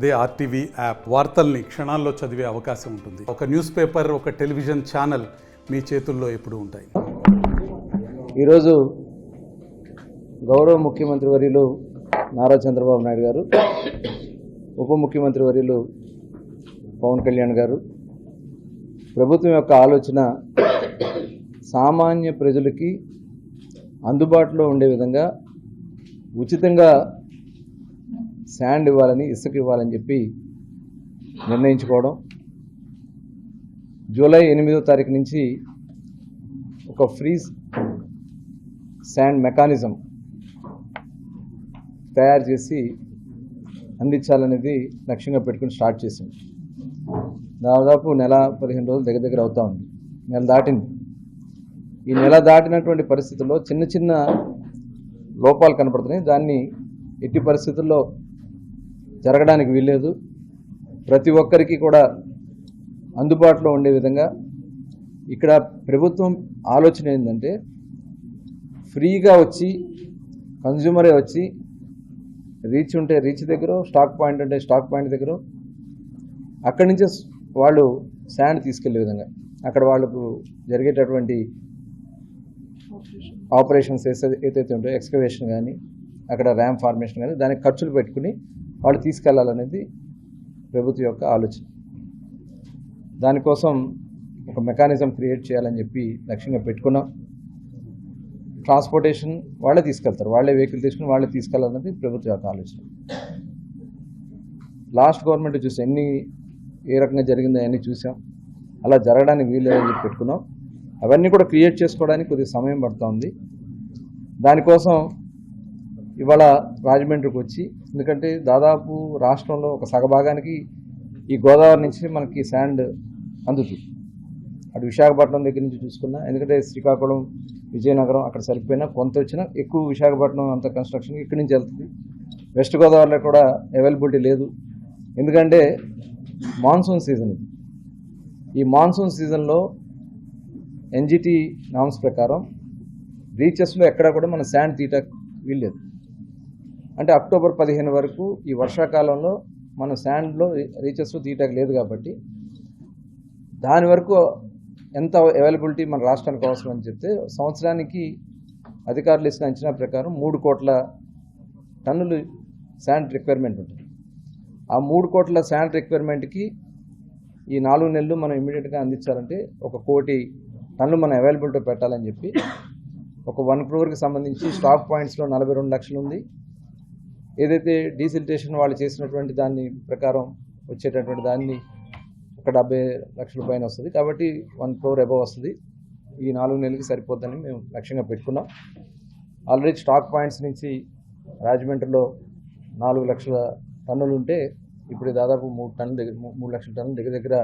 అదే RTV app వార్తల్ని క్షణాల్లో చదివే అవకాశం ఉంటుంది. ఒక న్యూస్ పేపర్, ఒక టెలివిజన్ ఛానల్ మీ చేతుల్లో ఎప్పుడూ ఉంటాయి. ఈరోజు గౌరవ ముఖ్యమంత్రి వర్యులు నారా చంద్రబాబు నాయుడు గారు, ఉప ముఖ్యమంత్రి వర్యులు పవన్ కళ్యాణ్ గారు ప్రభుత్వం యొక్క ఆలోచన సామాన్య ప్రజలకి అందుబాటులో ఉండే విధంగా ఉచితంగా శాండ్ ఇవ్వాలని, ఇసుక ఇవ్వాలని చెప్పి నిర్ణయించుకోవడం. జూలై 8వ తారీఖు నుంచి ఒక ఫ్రీ శాండ్ మెకానిజం తయారు చేసి అందించాలనేది లక్ష్యంగా పెట్టుకుని స్టార్ట్ చేసింది. దాదాపు నెల 15 రోజులు దగ్గర అవుతా ఉంది. నెల దాటింది. ఈ నెల దాటినటువంటి పరిస్థితుల్లో చిన్న చిన్న లోపాలు కనపడుతున్నాయి. దాన్ని ఎట్టి పరిస్థితుల్లో జరగడానికి వీల్లేదు. ప్రతి ఒక్కరికి కూడా అందుబాటులో ఉండే విధంగా ఇక్కడ ప్రభుత్వం ఆలోచన ఏంటంటే, ఫ్రీగా వచ్చి కన్జ్యూమరే వచ్చి రీచ్ ఉంటే రీచ్ దగ్గర, స్టాక్ పాయింట్ ఉంటే స్టాక్ పాయింట్ దగ్గర అక్కడి నుంచే వాళ్ళు శాండ్ తీసుకెళ్లే విధంగా, అక్కడ వాళ్ళకు జరిగేటటువంటి ఆపరేషన్స్ ఏదైతే ఉంటాయో, ఎక్స్కవేషన్ కానీ, అక్కడ ర్యామ్ ఫార్మేషన్ కానీ, దానికి ఖర్చులు పెట్టుకుని వాళ్ళు తీసుకెళ్లాలనేది ప్రభుత్వం యొక్క ఆలోచన. దానికోసం ఒక మెకానిజం క్రియేట్ చేయాలని చెప్పి లక్ష్యంగా పెట్టుకున్నాం. ట్రాన్స్పోర్టేషన్ వాళ్ళే తీసుకెళ్తారు, వాళ్ళే వెహికల్ తీసుకుని వాళ్ళే తీసుకెళ్లాలనేది ప్రభుత్వం యొక్క ఆలోచన. లాస్ట్ గవర్నమెంట్ చూసాం ఏ రకంగా జరిగిందో అవన్నీ చూసాం. అలా జరగడానికి వీలేదని చెప్పి పెట్టుకున్నాం. అవన్నీ కూడా క్రియేట్ చేసుకోవడానికి కొద్దిగా సమయం పడుతూ ఉంది. దానికోసం ఇవాళ రాజమండ్రికి వచ్చి, ఎందుకంటే దాదాపు రాష్ట్రంలో ఒక సగభాగానికి ఈ గోదావరి నుంచి మనకి శాండ్ అందుతుంది. అటు విశాఖపట్నం దగ్గర నుంచి చూసుకున్నా, ఎందుకంటే శ్రీకాకుళం, విజయనగరం అక్కడ సరిపోయినా కొంత వచ్చినా ఎక్కువ విశాఖపట్నం అంత కన్స్ట్రక్షన్ ఇక్కడి నుంచి వెళ్తుంది. వెస్ట్ గోదావరిలో కూడా అవైలబిలిటీ లేదు. ఎందుకంటే మాన్సూన్ సీజన్ ఇది. ఈ మాన్సూన్ సీజన్లో ఎన్జిటి నామ్స్ ప్రకారం బీచెస్లో ఎక్కడా కూడా మన శాండ్ తీయటానికి వీల్లేదు. అంటే అక్టోబర్ 15 వరకు ఈ వర్షాకాలంలో మన శాండ్లో రీచెస్లో తీయటానికి లేదు. కాబట్టి దాని వరకు ఎంత అవైలబిలిటీ మన రాష్ట్రానికి అవసరం అని చెప్తే, సంవత్సరానికి అధికారులు ఇచ్చిన అంచనా ప్రకారం 3 కోట్ల టన్నులు శాండ్ రిక్వైర్మెంట్ ఉంటుంది. ఆ 3 కోట్ల శాండ్ రిక్వైర్మెంట్కి ఈ 4 నెలలు మనం ఇమీడియట్గా అందించాలంటే 1 కోటి టన్నులు మనం అవైలబిలిటీ పెట్టాలని చెప్పి, ఒక 1 crore సంబంధించి స్టాక్ పాయింట్స్లో 42 లక్షలు ఉంది. ఏదైతే డీసిల్టేషన్ వాళ్ళు చేసినటువంటి దాన్ని ప్రకారం వచ్చేటటువంటి దాన్ని ఒక 70 లక్షల పైన వస్తుంది. కాబట్టి 1 crore అబవ్ వస్తుంది. ఈ 4 నెలలకి సరిపోద్దని మేము లక్ష్యంగా పెట్టుకున్నాం. ఆల్రెడీ స్టాక్ పాయింట్స్ నుంచి రాజమండ్రిలో 4 లక్షల టన్నులు ఉంటే ఇప్పుడు దాదాపు 3 లక్షల టన్నులు దగ్గర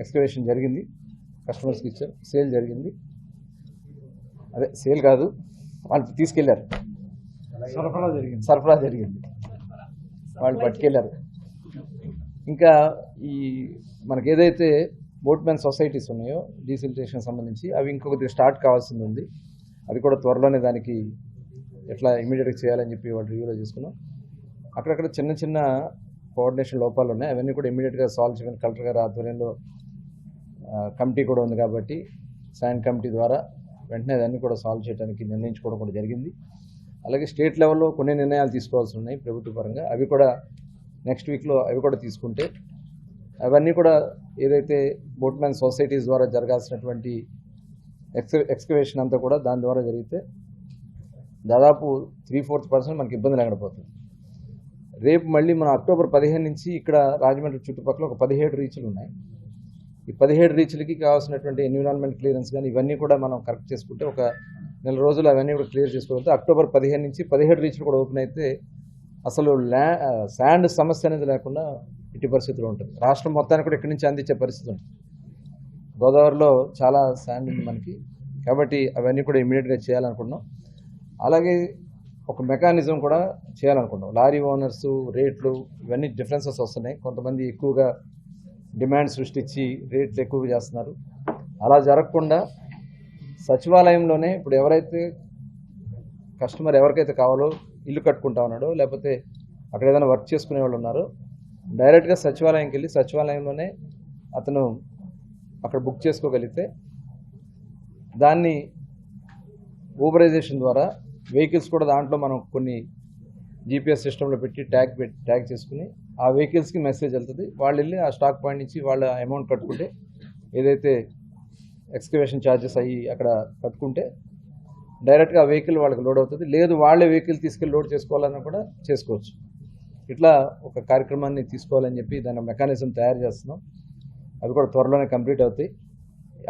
ఎక్స్కవేషన్ జరిగింది. కస్టమర్స్కి ఇచ్చారు, సేల్ జరిగింది. అదే సేల్ కాదు, వాళ్ళు తీసుకెళ్లారు, సరఫరా జరిగింది, వాళ్ళు పట్టుకెళ్ళారు. ఇంకా ఈ మనకి ఏదైతే బోట్మెన్ సొసైటీస్ ఉన్నాయో డీసిల్టేషన్ సంబంధించి, అవి ఇంకొకటి స్టార్ట్ కావాల్సింది ఉంది. అది కూడా త్వరలోనే దానికి ఎట్లా ఇమీడియట్గా చేయాలని చెప్పి వాళ్ళు రివ్యూలో చేసుకున్నాం. అక్కడక్కడ చిన్న చిన్న కోఆర్డినేషన్ లోపాలు ఉన్నాయి. అవన్నీ కూడా ఇమీడియట్గా సాల్వ్ చేయమని కలెక్టర్ గారి ఆధ్వర్యంలో కమిటీ కూడా ఉంది. కాబట్టి శాండ్ కమిటీ ద్వారా వెంటనే దాన్ని కూడా సాల్వ్ చేయడానికి నిర్ణయించుకోవడం కూడా జరిగింది. అలాగే స్టేట్ లెవెల్లో కొన్ని నిర్ణయాలు తీసుకోవాల్సి ఉన్నాయి ప్రభుత్వ పరంగా. అవి కూడా నెక్స్ట్ వీక్లో అవి కూడా తీసుకుంటే, అవన్నీ కూడా ఏదైతే బోట్మెన్ సొసైటీస్ ద్వారా జరగాల్సినటువంటి ఎక్స్కవేషన్ అంతా కూడా దాని ద్వారా జరిగితే దాదాపు 3/4% మనకి ఇబ్బంది లేకపోతుంది. రేపు మళ్ళీ మన అక్టోబర్ 15 నుంచి ఇక్కడ రాజమండ్రి చుట్టుపక్కల ఒక 17 రీచ్లు ఉన్నాయి. ఈ 17 రీచ్లకి కావాల్సినటువంటి ఎన్విరాన్మెంట్ క్లియరెన్స్ కానీ ఇవన్నీ కూడా మనం కరెక్ట్ చేసుకుంటే ఒక నెల రోజులు అవన్నీ కూడా క్లియర్ చేసుకోగలిగితే అక్టోబర్ 15 నుంచి 17 రీచ్లు కూడా ఓపెన్ అయితే అసలు శాండ్ సమస్య అనేది లేకుండా ఇటు పరిస్థితులు ఉంటుంది. రాష్ట్రం మొత్తానికి కూడా ఇక్కడి నుంచి అందించే పరిస్థితి ఉంటుంది. గోదావరిలో చాలా శాండ్ ఉంది మనకి. కాబట్టి అవన్నీ కూడా ఇమీడియట్గా చేయాలనుకుంటున్నాం. అలాగే ఒక మెకానిజం కూడా చేయాలనుకుంటున్నాం. లారీ ఓనర్స్ రేట్లు ఇవన్నీ డిఫరెన్సెస్ వస్తున్నాయి. కొంతమంది ఎక్కువగా డిమాండ్ సృష్టించి రేట్లు ఎక్కువగా చేస్తున్నారు. అలా జరగకుండా సచివాలయంలోనే ఇప్పుడు ఎవరైతే కస్టమర్ ఎవరికైతే కావాలో ఇల్లు కట్టుకుంటా ఉన్నాడో లేకపోతే అక్కడ ఏదైనా వర్క్ చేసుకునే వాళ్ళు ఉన్నారో డైరెక్ట్గా సచివాలయంకి వెళ్ళి సచివాలయంలోనే అతను అక్కడ బుక్ చేసుకోగలిగితే దాన్ని ఊబరైజేషన్ ద్వారా వెహికల్స్ కూడా దాంట్లో మనం కొన్ని జీపీఎస్ సిస్టంలో పెట్టి ట్యాగ్ చేసుకుని ఆ వెహికల్స్కి మెసేజ్ వెళ్తుంది. వాళ్ళు వెళ్ళి ఆ స్టాక్ పాయింట్ నుంచి వాళ్ళ అమౌంట్ కట్టుకుంటే ఏదైతే ఎక్స్కవేషన్ ఛార్జెస్ అయ్యి అక్కడ కట్టుకుంటే డైరెక్ట్గా ఆ వెహికల్ వాళ్ళకి లోడ్ అవుతుంది. లేదు వాళ్ళే వెహికల్ తీసుకెళ్ళి లోడ్ చేసుకోవాలన్నా కూడా చేసుకోవచ్చు. ఇట్లా ఒక కార్యక్రమాన్ని తీసుకోవాలని చెప్పి దాని మెకానిజం తయారు చేస్తున్నాం. అవి కూడా త్వరలోనే కంప్లీట్ అవుతాయి.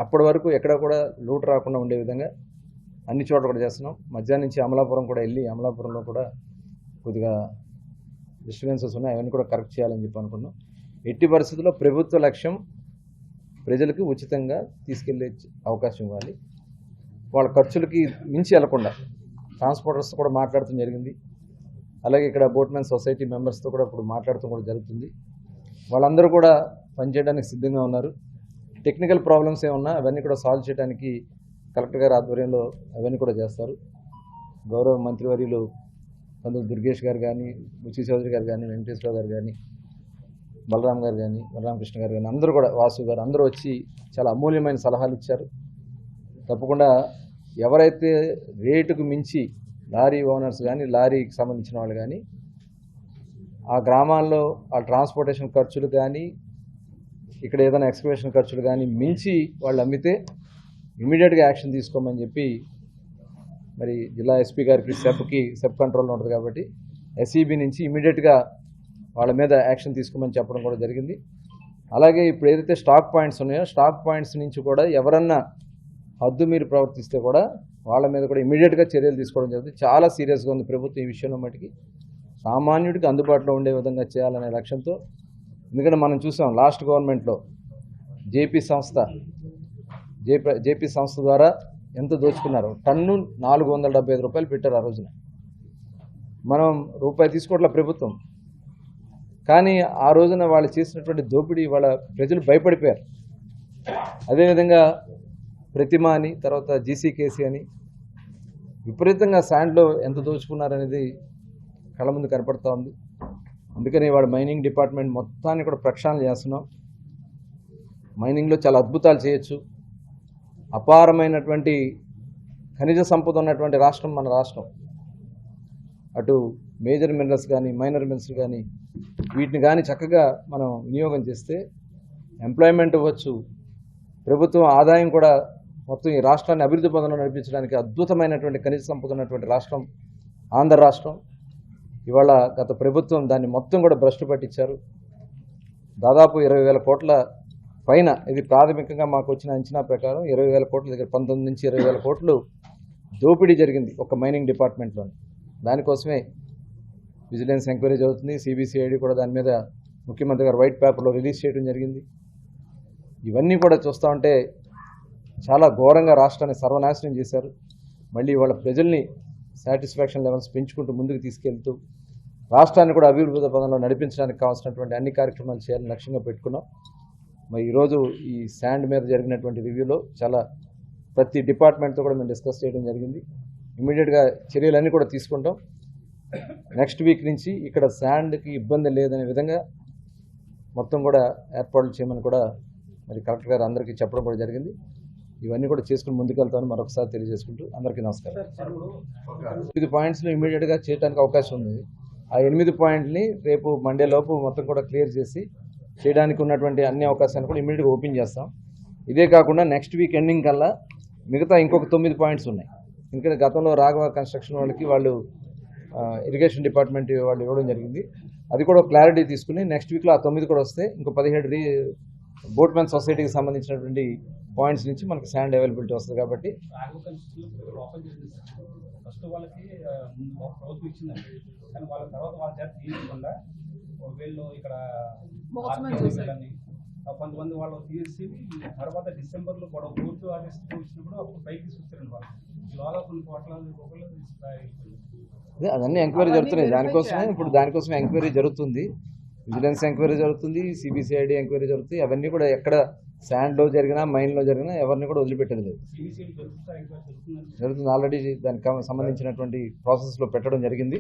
అప్పటి వరకు ఎక్కడ కూడా లూట్ రాకుండా ఉండే విధంగా అన్ని చోట్ల కూడా చేస్తున్నాం. మధ్యాహ్నం నుంచి అమలాపురం కూడా వెళ్ళి అమలాపురంలో కూడా కొద్దిగా డిస్టర్బెన్సెస్ ఉన్నాయి, అవన్నీ కూడా కరెక్ట్ చేయాలని చెప్పి అనుకున్నాం. ఎట్టి పరిస్థితుల్లో ప్రభుత్వ లక్ష్యం ప్రజలకు ఉచితంగా తీసుకెళ్లే అవకాశం ఇవ్వాలి. వాళ్ళ ఖర్చులకి మించి వెళ్లకుండా ట్రాన్స్పోర్టర్స్ కూడా మాట్లాడటం జరిగింది. అలాగే ఇక్కడ బోట్మెన్ సొసైటీ మెంబర్స్తో కూడా ఇప్పుడు మాట్లాడటం కూడా జరుగుతుంది. వాళ్ళందరూ కూడా పనిచేయడానికి సిద్ధంగా ఉన్నారు. టెక్నికల్ ప్రాబ్లమ్స్ ఏమన్నా అవన్నీ కూడా సాల్వ్ చేయడానికి కలెక్టర్ గారి ఆధ్వర్యంలో అవన్నీ కూడా చేస్తారు. గౌరవ మంత్రివర్యులు కందులు దుర్గేష్ గారు కానీ, బుచ్చి చౌదరి గారు కానీ, వెంకటేశ్వరరావు గారు కానీ, బలరాం గారు కానీ, బలరామకృష్ణ గారు కానీ, అందరూ కూడా వాసు గారు అందరూ వచ్చి చాలా అమూల్యమైన సలహాలు ఇచ్చారు. తప్పకుండా ఎవరైతే రేటుకు మించి లారీ ఓనర్స్ కానీ, లారీకి సంబంధించిన వాళ్ళు కానీ ఆ గ్రామాల్లో ఆ ట్రాన్స్పోర్టేషన్ ఖర్చులు కానీ, ఇక్కడ ఏదైనా ఎక్స్కవేషన్ ఖర్చులు కానీ మించి వాళ్ళు అమ్మితే ఇమీడియట్గా యాక్షన్ తీసుకోమని చెప్పి మరి జిల్లా ఎస్పీ గారికి సెబ్ కంట్రోల్లో ఉంటుంది కాబట్టి ఎస్ఈబి నుంచి ఇమీడియట్గా వాళ్ళ మీద యాక్షన్ తీసుకోమని చెప్పడం కూడా జరిగింది. అలాగే ఇప్పుడు ఏదైతే స్టాక్ పాయింట్స్ ఉన్నాయో స్టాక్ పాయింట్స్ నుంచి కూడా ఎవరన్నా హద్దు మీరు ప్రవర్తిస్తే కూడా వాళ్ళ మీద కూడా ఇమీడియట్గా చర్యలు తీసుకోవడం జరుగుతుంది. చాలా సీరియస్గా ఉంది ప్రభుత్వం ఈ విషయంలో మటుకి. సామాన్యుడికి అందుబాటులో ఉండే విధంగా చేయాలనే లక్ష్యంతో, ఎందుకంటే మనం చూసాం లాస్ట్ గవర్నమెంట్లో జేపీ సంస్థ ద్వారా ఎంత దోచుకున్నారు. టన్ను 475 రూపాయలు పెట్టారు ఆ రోజున. మనం రూపాయి తీసుకోవట్ల ప్రభుత్వం, కానీ ఆ రోజున వాళ్ళు చేసినటువంటి దోపిడీ వాళ్ళ ప్రజలు భయపడిపోయారు. అదేవిధంగా ప్రతిమ అని, తర్వాత జీసీకేసీ అని విపరీతంగా శాండ్లో ఎంత దోచుకున్నారనేది కళ్ళ ముందు కనపడుతూ ఉంది. అందుకని వాడు మైనింగ్ డిపార్ట్మెంట్ మొత్తాన్ని కూడా ప్రక్షాళన చేస్తున్నాం. మైనింగ్లో చాలా అద్భుతాలు చేయొచ్చు. అపారమైనటువంటి ఖనిజ సంపద ఉన్నటువంటి రాష్ట్రం మన రాష్ట్రం. అటు మేజర్ మినరల్స్ కానీ, మైనర్ మినరల్స్ కానీ వీటిని కానీ చక్కగా మనం వినియోగం చేస్తే ఎంప్లాయ్మెంట్ ఇవ్వచ్చు. ప్రభుత్వం ఆదాయం కూడా మొత్తం ఈ రాష్ట్రాన్ని అభివృద్ధి పదంలో నడిపించడానికి అద్భుతమైనటువంటి ఖనిజ సంపద ఉన్నటువంటి రాష్ట్రం ఆంధ్ర రాష్ట్రం. ఇవాళ గత ప్రభుత్వం దాన్ని మొత్తం కూడా భ్రష్టు పట్టించారు. దాదాపు 20,000 కోట్ల పైన, ఇది ప్రాథమికంగా మాకు వచ్చిన అంచనా ప్రకారం 20,000 కోట్ల దగ్గర 19 నుంచి 20,000 కోట్లు దోపిడీ జరిగింది ఒక మైనింగ్ డిపార్ట్మెంట్లో. దానికోసమే విజిలెన్స్ ఎంక్వైరీ జరుగుతుంది. సిబిసిఐడి కూడా దాని మీద ముఖ్యమంత్రి గారు వైట్ పేపర్లో రిలీజ్ చేయడం జరిగింది. ఇవన్నీ కూడా చూస్తూ ఉంటే చాలా ఘోరంగా రాష్ట్రాన్ని సర్వనాశనం చేశారు. మళ్ళీ వాళ్ళ ప్రజల్ని సాటిస్ఫాక్షన్ లెవెల్స్ పెంచుకుంటూ ముందుకు తీసుకెళ్తూ రాష్ట్రాన్ని కూడా అభివృద్ధి పదంలో నడిపించడానికి కావాల్సినటువంటి అన్ని కార్యక్రమాలు చేయాలని లక్ష్యంగా పెట్టుకున్నాం. మరి ఈరోజు ఈ శాండ్ మీద జరిగినటువంటి రివ్యూలో చాలా ప్రతి డిపార్ట్మెంట్తో కూడా మేము డిస్కస్ చేయడం జరిగింది. ఇమీడియట్గా చర్యలన్నీ కూడా తీసుకుంటాం. నెక్స్ట్ వీక్ నుంచి ఇక్కడ శాండ్కి ఇబ్బంది లేదనే విధంగా మొత్తం కూడా ఏర్పాట్లు చేయమని కూడా మరి కలెక్టర్ గారు అందరికీ చెప్పడం కూడా జరిగింది. ఇవన్నీ కూడా చేసుకుని ముందుకెళ్తామని మరొకసారి తెలియజేసుకుంటూ అందరికీ నమస్కారం. 8 పాయింట్స్లో ఇమీడియట్గా చేయడానికి అవకాశం ఉంది. ఆ 8 పాయింట్ని రేపు మండే లోపు మొత్తం కూడా క్లియర్ చేసి చేయడానికి ఉన్నటువంటి అన్ని అవకాశాలను కూడా ఇమీడియట్గా ఓపెన్ చేస్తాం. ఇదే కాకుండా నెక్స్ట్ వీక్ ఎండింగ్ కల్లా మిగతా ఇంకొక 9 పాయింట్స్ ఉన్నాయి. ఎందుకంటే గతంలో రాఘవ కన్స్ట్రక్షన్ వాళ్ళకి వాళ్ళు ఇరిగేషన్ డిపార్ట్మెంట్ వాళ్ళు ఇవ్వడం జరిగింది. అది కూడా క్లారిటీ తీసుకుని నెక్స్ట్ వీక్లో ఆ 9 కూడా వస్తే ఇంకో 17 బోట్మెన్ సొసైటీకి సంబంధించినటువంటి పాయింట్స్ నుంచి మనకి శాండ్ అవైలబిలిటీ వస్తుంది. కాబట్టి ఫస్ట్ వాళ్ళకి ప్రభుత్వం ఇచ్చిందండి, కానీ వాళ్ళ తర్వాత వాళ్ళ చేత తీయకుండా వీళ్ళు ఇక్కడ కొంతమంది వాళ్ళు తీసి తర్వాత డిసెంబర్లో కూడా కోర్టు ఆదేశం ఇచ్చినప్పుడు అప్పుడు పైకి తీసుకొచ్చారండి. వాళ్ళు ఇవాళ కొన్ని కోట్ల అదన్నీ ఎంక్వైరీ జరుగుతున్నాయి. దానికోసం ఎంక్వైరీ జరుగుతుంది. విజిలెన్స్ ఎంక్వైరీ జరుగుతుంది, సిబిసిఐడి ఎంక్వైరీ జరుగుతుంది. అవన్నీ కూడా ఎక్కడ శాండ్లో జరిగినా మైన్లో జరిగినా ఎవరిని కూడా వదిలిపెట్టేది లేదు, జరుగుతుంది. ఆల్రెడీ దానికి సంబంధించినటువంటి ప్రాసెస్లో పెట్టడం జరిగింది.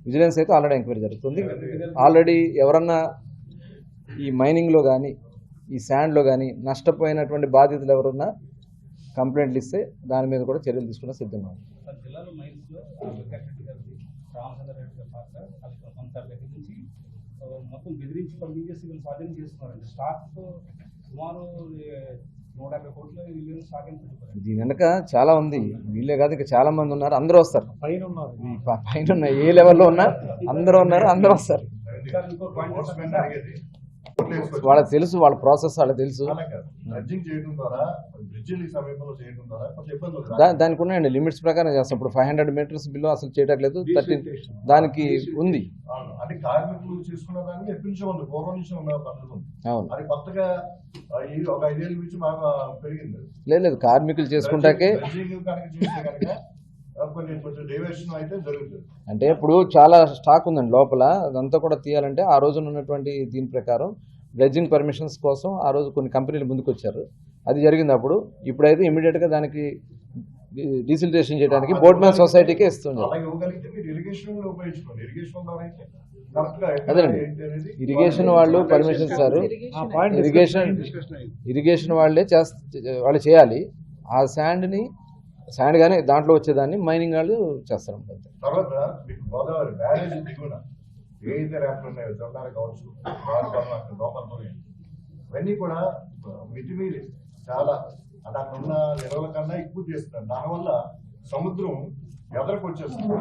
విజిలెన్స్ అయితే ఆల్రెడీ ఎంక్వైరీ జరుగుతుంది. ఆల్రెడీ ఎవరన్నా ఈ మైనింగ్లో కానీ ఈ శాండ్లో కానీ నష్టపోయినటువంటి బాధితులు ఎవరున్నా కంప్లైంట్లు ఇస్తే దాని మీద కూడా చర్యలు తీసుకున్న సిద్ధంగా ఉంది. సార్ జిల్లాలో మైన్స్లో వెంకటరెడ్డి గారి రామచంద్ర రెడ్డి గారి పాత్ర కలెక్టర్ కొంతసారి దగ్గర నుంచి మొత్తం బెదిరించి పంపించేసి వీళ్ళు స్వాధీనం చేస్తున్నారండి. స్టాక్ సుమారు 150 కోట్ల వీళ్ళు స్టాక్ అని పెట్టుకోవాలి. దీని వెనక చాలా ఉంది, వీళ్ళే కాదు ఇక చాలా మంది ఉన్నారు, అందరూ వస్తారు. పైన ఉన్నారు, పైన ఉన్న ఏ లెవెల్లో ఉన్నా అందరూ ఉన్నారు, అందరూ వస్తారు. సార్ ఇంకో పాయింట్ వాళ్ళకి తెలుసు, వాళ్ళ ప్రాసెస్ వాళ్ళకి తెలుసు. దానికి ఉన్నాయండి లిమిట్స్ ప్రకారం చేస్తాం. ఇప్పుడు 500 మీటర్స్ బిలో అసలు చేయట్లేదు, 13 దానికి ఉంది. అవును, లేదు కార్మికులు చేసుకుంటాకే. అంటే ఇప్పుడు చాలా స్టాక్ ఉందండి లోపల, అదంతా కూడా తీయాలంటే ఆ రోజున ఉన్నటువంటి దీని ప్రకారం డ్రెడ్జింగ్ పర్మిషన్స్ కోసం ఆ రోజు కొన్ని కంపెనీలు ముందుకు వచ్చారు, అది జరిగింది. అప్పుడు ఇప్పుడైతే ఇమీడియట్గా దానికి డీసిల్టేషన్ చేయడానికి బోట్మ్యాన్ సొసైటీకే ఇస్తుంది. అదేనండి, ఇరిగేషన్ వాళ్ళు పర్మిషన్ ఇస్తారు, ఇరిగేషన్ వాళ్ళు చేయాలి. ఆ శాండ్ కానీ దాంట్లో వచ్చేదాన్ని మైనింగ్ వాళ్ళు చేస్తారు. తర్వాత మీకు గోదావరి బ్యారేజ్ దిగున ఏదైతే ర్యాప్లు ఉన్నాయో జొన్నాలు కావచ్చు, లోపల ఇవన్నీ కూడా మితిమీరి చాలా అంటే అక్కడ ఉన్న నిల్వల కన్నా ఎక్కువ చేస్తున్నారు. దానివల్ల సముద్రం ఎదరకు వచ్చేస్తుంది.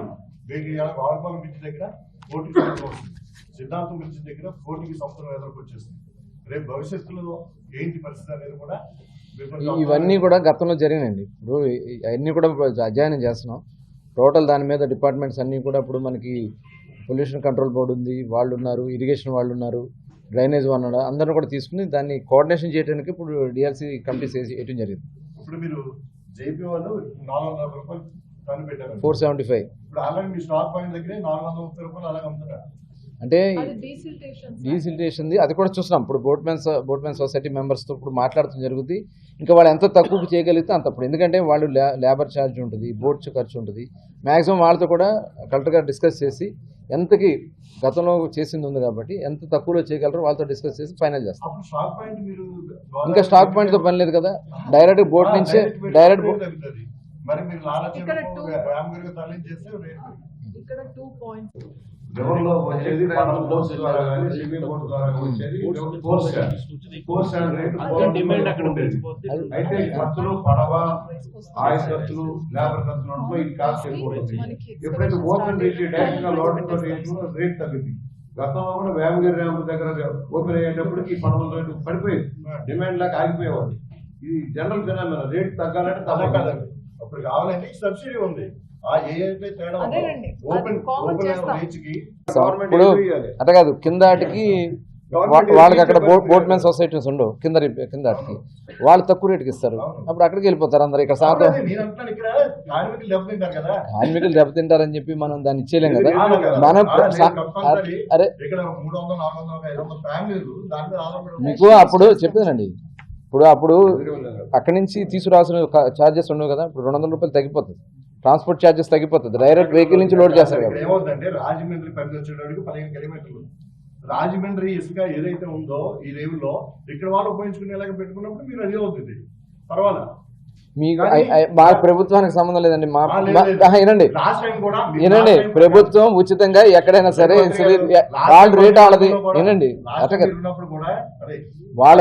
మీకు వాడపాలెం బ్రిడ్జ్ దగ్గర 40 సముద్రం వస్తుంది, సిద్ధాంతం బ్రిడ్జ్ దగ్గర 40కి సముద్రం ఎదరకు వచ్చేస్తుంది. రేపు భవిష్యత్తులో ఏంటి పరిస్థితి అనేది కూడా ఇవన్నీ కూడా గతంలో జరిగినాయండి. ఇప్పుడు అవన్నీ కూడా అధ్యయనం చేస్తున్నాం. టోటల్ దాని మీద డిపార్ట్మెంట్స్ అన్నీ కూడా ఇప్పుడు మనకి పొల్యూషన్ కంట్రోల్ బోర్డు ఉంది, వాళ్ళు ఉన్నారు, ఇరిగేషన్ వాళ్ళు ఉన్నారు, డ్రైనేజ్ వాళ్ళు ఉన్నారు, అందరిని కూడా తీసుకుని దాన్ని కోఆర్డినేషన్ చేయడానికి ఇప్పుడు డిఆర్సీ కమిటీస్ వేయడం జరిగింది. ఇప్పుడు మీరు జేపీ వాళ్ళు 400 రూపాయలు టన్ను పెట్టారు, 475. ఇప్పుడు అలాగే మీ స్టాక్ పాయింట్ దగ్గరే 430 రూపాయలు అలాగే అమ్ముతున్నారు. అంటే డీసిల్టేషన్ అది కూడా చూస్తున్నాం. ఇప్పుడు బోట్మ్యాన్ సొసైటీ మెంబర్స్తో ఇప్పుడు మాట్లాడుతూ జరుగుతుంది. ఇంకా వాళ్ళు ఎంత తక్కువకు చేయగలిగితే అంత. అప్పుడు ఎందుకంటే వాళ్ళు లేబర్ ఛార్జ్ ఉంటుంది, బోట్ ఖర్చు ఉంటుంది. మ్యాక్సిమం వాళ్ళతో కూడా కలెక్టర్ గారు డిస్కస్ చేసి ఎంతకి గతంలో చేసింది ఉంది కాబట్టి ఎంత తక్కువలో చేయగలరో వాళ్ళతో డిస్కస్ చేసి ఫైనల్ చేస్తాం. ఇంకా స్టాక్ పాయింట్తో పని లేదు కదా, డైరెక్ట్ బోట్ నుంచే డైరెక్ట్ ఎవరిలో వచ్చేది మనం బోట్స్ ద్వారా కానీ స్విమ్మింగ్ బోట్ ద్వారా వచ్చేది కోర్స్ అండ్ రేట్ డిమాండ్ అక్కడ ఉండేది. అయితే ఖర్చులు పడవ ఆయిల్ ఖర్చులు లేబర్ ఖర్చులు ఈ కాస్ట్ ఎక్కువైంది. ఎప్పుడైతే ఓపెన్ చేసి డైరెక్ట్ గా లోడింగ్ రేట్ తగ్గింది. గతంలో కూడా వేమగిరి ర్యాంప్ దగ్గర ఓపెన్ అయ్యేటప్పటికి పడవల రేటు పడిపోయింది, డిమాండ్ లాగా ఆగిపోయేవాడు. ఇది జనరల్ ఫినామినా, రేట్ తగ్గాలంటే తగ్గదండి. అప్పుడు కావాలంటే సబ్సిడీ ఉంది. ఇప్పుడు అట్లా కాదు, కిందటికి వాళ్ళకి అక్కడ బోట్మ్యాన్ సొసైటీస్ ఉండవు, కిందటికి వాళ్ళు తక్కువ రేటుకి ఇస్తారు. అప్పుడు అక్కడికి వెళ్ళిపోతారు అందరు. ఇక్కడ శాతం కార్మికులు దెబ్బతింటారని చెప్పి మనం దాన్ని ఇచ్చేయలేం కదా. మనం అరే మీకు అప్పుడు చెప్పేదండి, అప్పుడు అక్కడి నుంచి తీసుకురావాల్సిన ఛార్జెస్ ఉండవు కదా. ఇప్పుడు 200 రూపాయలు తగ్గిపోతుంది, ట్రాన్స్పోర్ట్ ఛార్జెస్ తగ్గిపోతుంది, డైరెక్ట్ వెహికల్ నుంచి లోడ్ చేస్తారు. ఏమవుతుందంటే రాజమండ్రి పరిధి వచ్చేటప్పటికి 15 కిలోమీటర్లు రాజమండ్రి ఇసుక ఏదైతే ఉందో ఈ రేవుల్లో ఇక్కడ వాళ్ళు ఉపయోగించుకునేలాగా పెట్టుకున్నప్పుడు మీరు అది అవుతుంది పర్వాలా. మీకు మా ప్రభుత్వానికి సంబంధం లేదండి. వినండి, ప్రభుత్వం ఉచితంగా ఎక్కడైనా సరే వాళ్ళ రేట్ వాళ్ళది. వినండి, వాళ్ళ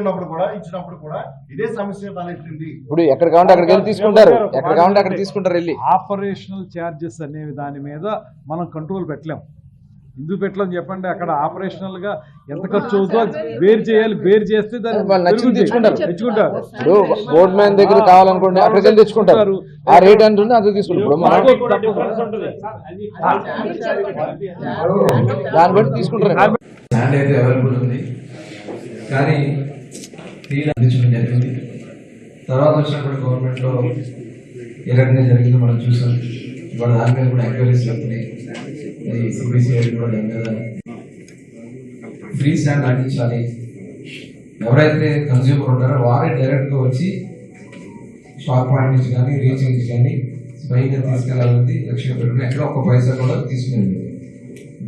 ఉన్నప్పుడు కూడా ఇచ్చినప్పుడు కూడా ఇదే సమస్య తలెత్తింది. ఇప్పుడు ఎక్కడ కావాలంటే అక్కడికి వెళ్ళి తీసుకుంటారు, ఎక్కడ కావాలంటే అక్కడ తీసుకుంటారు వెళ్ళి. ఆపరేషనల్ ఛార్జెస్ అనే దాని మీద మనం కంట్రోల్ పెట్టలేం. ఎందుకు పెట్టలేం చెప్పండి? అక్కడ ఆపరేషనల్ గా ఎంత ఖర్చు అవుతుందో బేర్ చేయాలి, బేర్ చేస్తే దాన్ని తెచ్చుకుంటారు. ఇప్పుడు బోర్డ్ మ్యాన్ దగ్గర కావాలనుకోండి, అక్కడికి వెళ్ళి తెచ్చుకుంటారు. ఆ రేట్ అంటుంది అది తీసుకుంటారు, దాన్ని బట్టి తీసుకుంటారు. ల్యాండ్ అయితే అవైలబుల్ ఉంది, కానీ అందించడం జరిగింది. తర్వాత వచ్చినప్పుడు గవర్నమెంట్లో ఏ రకంగా జరిగిందో మనం చూసాం. ఇవాళ దాని మీద కూడా ఎంక్వైరీస్ జరుగుతున్నాయి. సిబిసిఐ కూడా దాని మీద ఫ్రీ స్టాండ్ అందించాలి. ఎవరైతే కన్స్యూమర్ ఉంటారో వారే డైరెక్ట్గా వచ్చి స్టాక్ పాయింట్ నుంచి కానీ రీచింగ్ నుంచి కానీ స్వయంగా తీసుకెళ్ళాలని లక్ష్యం పెట్టుకుని ఎక్కడ ఒక పైసా కూడా తీసుకునేది.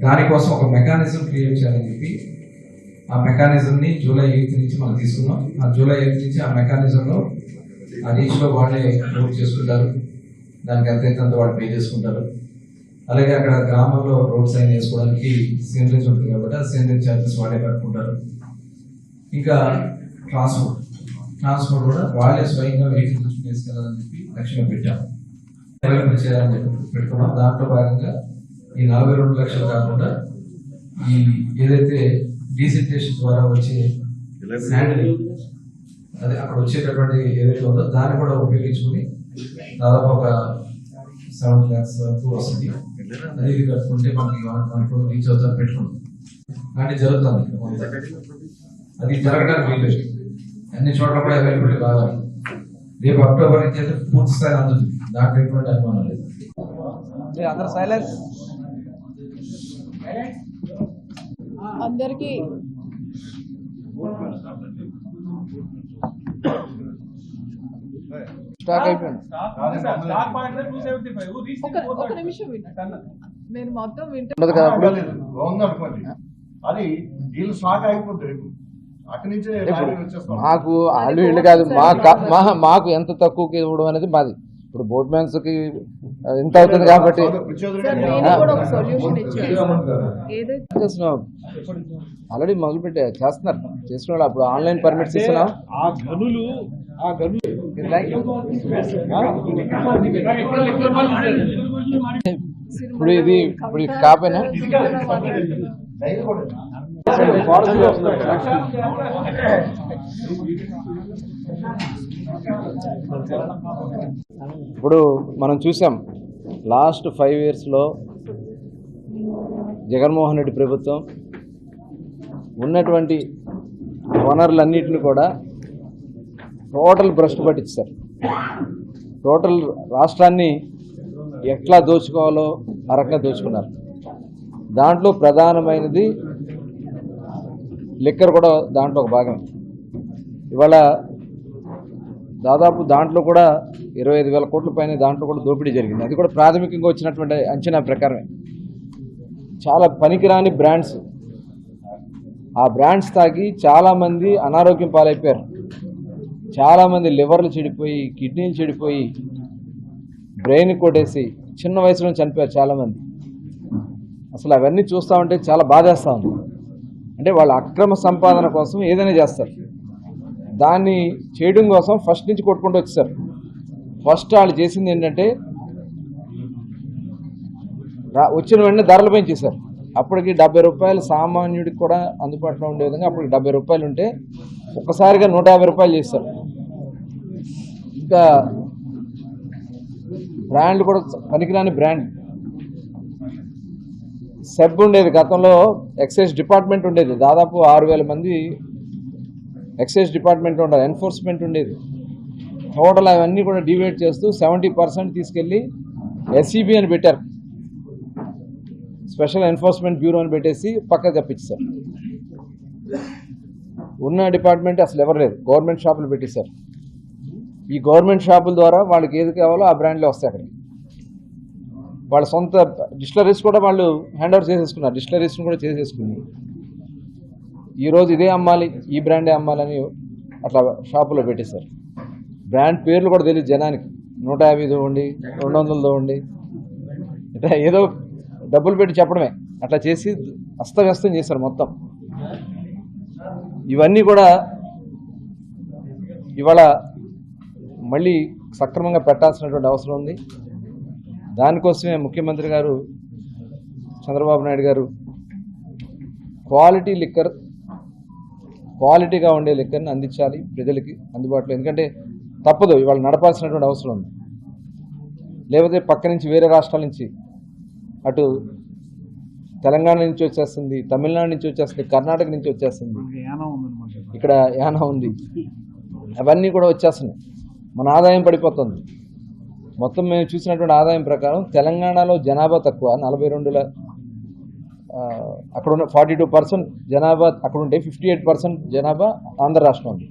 దానికోసం ఒక మెకానిజం క్రియేట్ చేయాలని చెప్పి ఆ మెకానిజంని జూలై 8 నుంచి మనం తీసుకున్నాం. ఆ జూలై 8 నుంచి ఆ మెకానిజంలో ఆ రీచ్లో వాళ్ళే నోట్ చేసుకుంటారు. దానికి ఎంత వాళ్ళు పే చేసుకుంటారు. అలాగే అక్కడ గ్రామంలో రోడ్ సైన్ వేసుకోవడానికి సీనరీస్ ఉంటుంది కాబట్టి ఆ సీనరీ ఛార్జెస్ వాళ్ళే కట్టుకుంటారు. ఇంకా ట్రాన్స్పోర్ట్ కూడా వాళ్ళే స్వయంగా వెహికల్ తీసుకెళ్ళాలని చెప్పి లక్ష్యంగా పెట్టాము. అవైలబుల్ చేయాలని చెప్పి పెట్టుకున్నాం. దాంట్లో భాగంగా ఈ 42 లక్షలు కాకుండా ఈ ఏదైతే డీసెంటేషన్ ద్వారా వచ్చే శాండరీ అదే అక్కడ వచ్చేటటువంటి ఏదైతే ఉందో దాన్ని కూడా ఉపయోగించుకుని దాదాపు ఒక 7 lakhs వరకు వస్తుంది. అది ఇది కట్టుకుంటే మనకు రీచ్ అవుతారు పెట్టుకున్నాం. కానీ జరుగుతుంది ఇక్కడ కొంత. అది జరగడానికి వీలేదు. అన్ని చోట్ల కూడా అవైలబిలిటీ కావాలి. రేపు అక్టోబర్ నుంచి అయితే పూర్తి స్థాయి అందుతుంది. దాంట్లో ఎటువంటి అనుమానం లేదు. అందరూ సైలెన్స్. అందరికీ స్టాక్ అయిపోయింది. ఒక నిమిషం వింటాను. నేను మొత్తం ఉండదు కదా అప్పుడు. బాగుందనుకోండి అది వీళ్ళు స్టాక్ అయిపోతుంది. అక్కడి నుంచి మాకు వాళ్ళు ఇల్లు కాదు, మాకు ఎంత తక్కువకి ఇవ్వడం అనేది మాది. ఇప్పుడు బోట్ మ్యాన్స్ కి ఎంత అవుతుంది కాబట్టి ఆల్రెడీ మొదలు పెట్టే చేస్తున్నారు. చేసిన అప్పుడు ఆన్లైన్ పర్మిట్స్ ఇస్తున్నాం. ఇప్పుడు ఇది కాపేనా ఇప్పుడు మనం చూసాం లాస్ట్ 5 yearsలో జగన్మోహన్ రెడ్డి ప్రభుత్వం ఉన్నటువంటి వనరులన్నింటినీ కూడా టోటల్ భ్రష్టు పట్టించారు. టోటల్ రాష్ట్రాన్ని ఎట్లా దోచుకోవాలో ఆ రకంగా దోచుకున్నారు. దాంట్లో ప్రధానమైనది లిక్కర్ కూడా దాంట్లో ఒక భాగమే. ఇవాళ దాదాపు దాంట్లో కూడా 25,000 కోట్ల పైన దాంట్లో కూడా దోపిడీ జరిగింది. అది కూడా ప్రాథమికంగా వచ్చినటువంటి అంచనా ప్రకారమే. చాలా పనికిరాని బ్రాండ్స్, ఆ బ్రాండ్స్ తాగి చాలామంది అనారోగ్యం పాలైపోయారు. చాలామంది లివర్లు చెడిపోయి, కిడ్నీలు చెడిపోయి, బ్రెయిన్ కొట్టేసి చిన్న వయసులో చనిపోయారు చాలామంది. అసలు అవన్నీ చూస్తూ ఉంటే చాలా బాధేస్తూ ఉంది. అంటే వాళ్ళ అక్రమ సంపాదన కోసం ఏదైనా చేస్తారు. దాన్ని చేయడం కోసం ఫస్ట్ నుంచి కొట్టుకుంటూ వచ్చేసారు. ఫస్ట్ వాళ్ళు చేసింది ఏంటంటే వచ్చిన వెంటనే ధరలు పెంచేశారు. అప్పటికి 70 రూపాయలు సామాన్యుడికి కూడా అందుబాటులో ఉండే విధంగా అప్పటికి 70 రూపాయలు ఉంటే ఒక్కసారిగా 150 రూపాయలు చేస్తారు. ఇంకా బ్రాండ్ కూడా పనికిరాని బ్రాండ్. సెబ్ ఉండేది గతంలో, ఎక్సైజ్ డిపార్ట్మెంట్ ఉండేది. దాదాపు 6,000 మంది ఎక్సైజ్ డిపార్ట్మెంట్ ఉండేది, ఎన్ఫోర్స్మెంట్ ఉండేది. టోటల్ అవన్నీ కూడా డివైడ్ చేస్తూ 70% తీసుకెళ్ళి ఎస్ఈబి అని పెట్టారు, స్పెషల్ ఎన్ఫోర్స్మెంట్ బ్యూరో అని పెట్టేసి పక్కకు తప్పించారు. ఉన్న డిపార్ట్మెంట్ అసలు ఎవరు లేదు, గవర్నమెంట్ షాపులు పెట్టేశారు. ఈ గవర్నమెంట్ షాపుల ద్వారా వాళ్ళకి ఏది కావాలో ఆ బ్రాండ్లో వస్తాయి. అక్కడికి వాళ్ళ సొంత డిస్టిలరీస్ కూడా వాళ్ళు హ్యాండ్ ఓవర్ చేసేసుకున్నారు. డిస్టిలరీస్ని కూడా చేసేసుకుని ఈరోజు ఇదే అమ్మాలి, ఈ బ్రాండే అమ్మాలని అట్లా షాపులో పెట్టేశారు. బ్రాండ్ పేర్లు కూడా తెలియదు జనానికి. 150 ఇవ్వండి, 200 ఇవ్వండి, ఇట్లా ఏదో డబ్బులు పెట్టి చెప్పడమే. అట్లా చేసి అస్తవ్యస్తం చేశారు మొత్తం. ఇవన్నీ కూడా ఇవాళ మళ్ళీ సక్రమంగా పెట్టాల్సినటువంటి అవసరం ఉంది. దానికోసమే ముఖ్యమంత్రి గారు చంద్రబాబు నాయుడు గారు క్వాలిటీ లిక్కర్, క్వాలిటీగా ఉండే లిక్కర్ని అందించాలి ప్రజలకి అందుబాటులో. ఎందుకంటే తప్పదు, ఇవాళ నడపాల్సినటువంటి అవసరం ఉంది. లేకపోతే పక్క నుంచి వేరే రాష్ట్రాల నుంచి, అటు తెలంగాణ నుంచి వచ్చేస్తుంది, తమిళనాడు నుంచి వచ్చేస్తుంది, కర్ణాటక నుంచి వచ్చేస్తుంది, ఇక్కడ యానా ఉంది, అవన్నీ కూడా వచ్చేస్తున్నాయి. మన ఆదాయం పడిపోతుంది. మొత్తం మేము చూసినటువంటి ఆదాయం ప్రకారం తెలంగాణలో జనాభా తక్కువ, 42 అక్కడ ఉన్న 42% జనాభా అక్కడ ఉంటే 58% జనాభా ఆంధ్ర రాష్ట్రం ఉంది.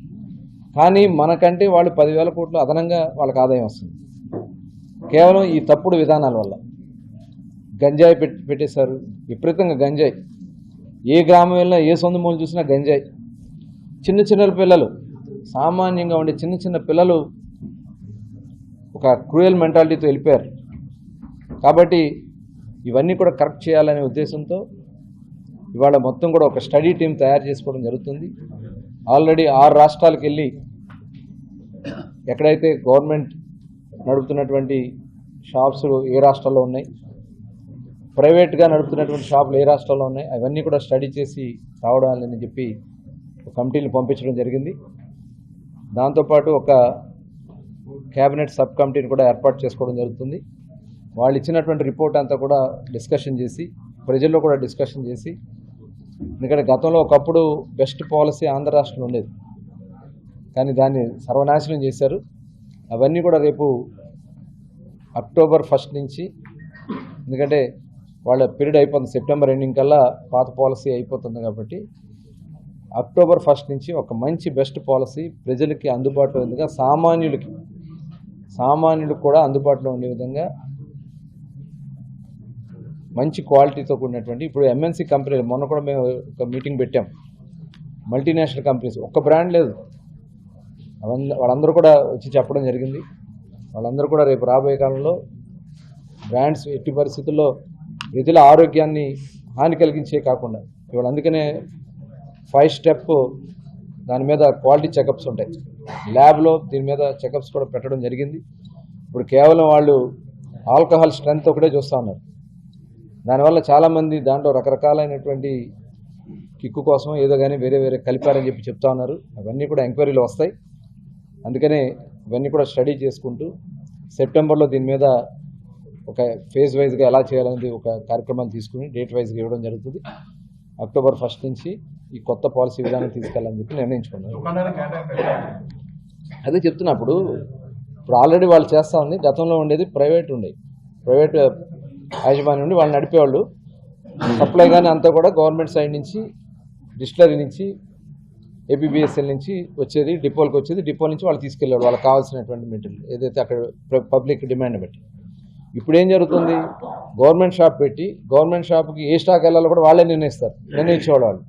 కానీ మనకంటే వాళ్ళు 10,000 కోట్లు అదనంగా వాళ్ళకి ఆదాయం వస్తుంది. కేవలం ఈ తప్పుడు విధానాల వల్ల. గంజాయి పెట్టేశారు, విపరీతంగా గంజాయి. ఏ గ్రామం వెళ్ళినా ఏ సొంత మూలు చూసినా గంజాయి. చిన్న చిన్న పిల్లలు, సామాన్యంగా ఉండే చిన్న చిన్న పిల్లలు ఒక క్రూయల్ మెంటాలిటీతో వెళ్ళిపోయారు. కాబట్టి ఇవన్నీ కూడా కరెక్ట్ చేయాలనే ఉద్దేశంతో ఇవాళ మొత్తం కూడా ఒక స్టడీ టీం తయారు చేసుకోవడం జరుగుతుంది. ఆల్రెడీ 6 రాష్ట్రాలకు వెళ్ళి ఎక్కడైతే గవర్నమెంట్ నడుపుతున్నటువంటి షాప్స్ ఏ రాష్ట్రాల్లో ఉన్నాయి, ప్రైవేట్గా నడుపుతున్నటువంటి షాపులు ఏ రాష్ట్రాల్లో ఉన్నాయి, అవన్నీ కూడా స్టడీ చేసి రావడాలని చెప్పి ఒక కమిటీని పంపించడం జరిగింది. దాంతోపాటు ఒక క్యాబినెట్ సబ్ కమిటీని కూడా ఏర్పాటు చేసుకోవడం జరుగుతుంది. వాళ్ళు ఇచ్చినటువంటి రిపోర్ట్ అంతా కూడా డిస్కషన్ చేసి ప్రజల్లో కూడా డిస్కషన్ చేసి, ఎందుకంటే గతంలో ఒకప్పుడు బెస్ట్ పాలసీ ఆంధ్ర రాష్ట్రంలో ఉండేది, కానీ దాన్ని సర్వనాశనం చేశారు. అవన్నీ కూడా రేపు అక్టోబర్ 1 నుంచి, ఎందుకంటే వాళ్ళ పీరియడ్ అయిపోతుంది, సెప్టెంబర్ ఎండింగ్ కల్లా పాత పాలసీ అయిపోతుంది. కాబట్టి అక్టోబర్ 1 నుంచి ఒక మంచి బెస్ట్ పాలసీ ప్రజలకి అందుబాటులో ఉందిగా, సామాన్యులకు కూడా అందుబాటులో ఉండే విధంగా మంచి క్వాలిటీతో కూడినటువంటి, ఇప్పుడు ఎంఎన్సీ కంపెనీలు, మొన్న కూడా మేము ఒక మీటింగ్ పెట్టాం, మల్టీనేషనల్ కంపెనీస్, ఒక్క బ్రాండ్ లేదు, వాళ్ళందరూ కూడా వచ్చి చెప్పడం జరిగింది. వాళ్ళందరూ కూడా రేపు రాబోయే కాలంలో బ్రాండ్స్ ఎట్టి పరిస్థితుల్లో ప్రజల ఆరోగ్యాన్ని హాని కలిగించే కాకుండా, ఇవాళ అందుకనే 5 స్టెప్ దాని మీద క్వాలిటీ చెకప్స్ ఉంటాయి, ల్యాబ్లో దీని మీద చెకప్స్ కూడా పెట్టడం జరిగింది. ఇప్పుడు కేవలం వాళ్ళు ఆల్కహాల్ స్ట్రెంత్ ఒకటే చూస్తూ ఉన్నారు. దానివల్ల చాలామంది దాంట్లో రకరకాలైనటువంటి కిక్కు కోసం ఏదో కానీ వేరే వేరే కలిపారని చెప్పి చెప్తా ఉన్నారు. అవన్నీ కూడా ఎంక్వైరీలు వస్తాయి. అందుకనే ఇవన్నీ కూడా స్టడీ చేసుకుంటూ సెప్టెంబర్లో దీని మీద ఒక ఫేజ్ వైజ్గా ఎలా చేయాలనేది ఒక కార్యక్రమాన్ని తీసుకుని డేట్ వైజ్గా ఇవ్వడం జరుగుతుంది. అక్టోబర్ 1 నుంచి ఈ కొత్త పాలసీ విధానం తీసుకెళ్ళాలని చెప్పి నిర్ణయించుకున్నారు. అదే చెప్తున్నప్పుడు ఇప్పుడు ఆల్రెడీ వాళ్ళు చేస్తూ ఉంది. గతంలో ఉండేది ప్రైవేట్ యాజమాన్యం నుండి వాళ్ళు నడిపేవాళ్ళు, సప్లై కానీ అంతా కూడా గవర్నమెంట్ సైడ్ నుంచి, డిస్టిలరీ నుంచి, ఏపీబీఎస్ఎల్ నుంచి వచ్చేది, డిపోలకు వచ్చేది, డిపో నుంచి వాళ్ళు తీసుకెళ్ళేవాళ్ళు వాళ్ళకి కావాల్సినటువంటి మెటీరియల్ ఏదైతే అక్కడ పబ్లిక్ డిమాండ్ బట్టి. ఇప్పుడు ఏం జరుగుతుంది, గవర్నమెంట్ షాప్ పెట్టి గవర్నమెంట్ షాప్కి ఏ స్టాక్ వెళ్ళాలో కూడా వాళ్ళే నిర్ణయించేవాళ్ళు. వాళ్ళు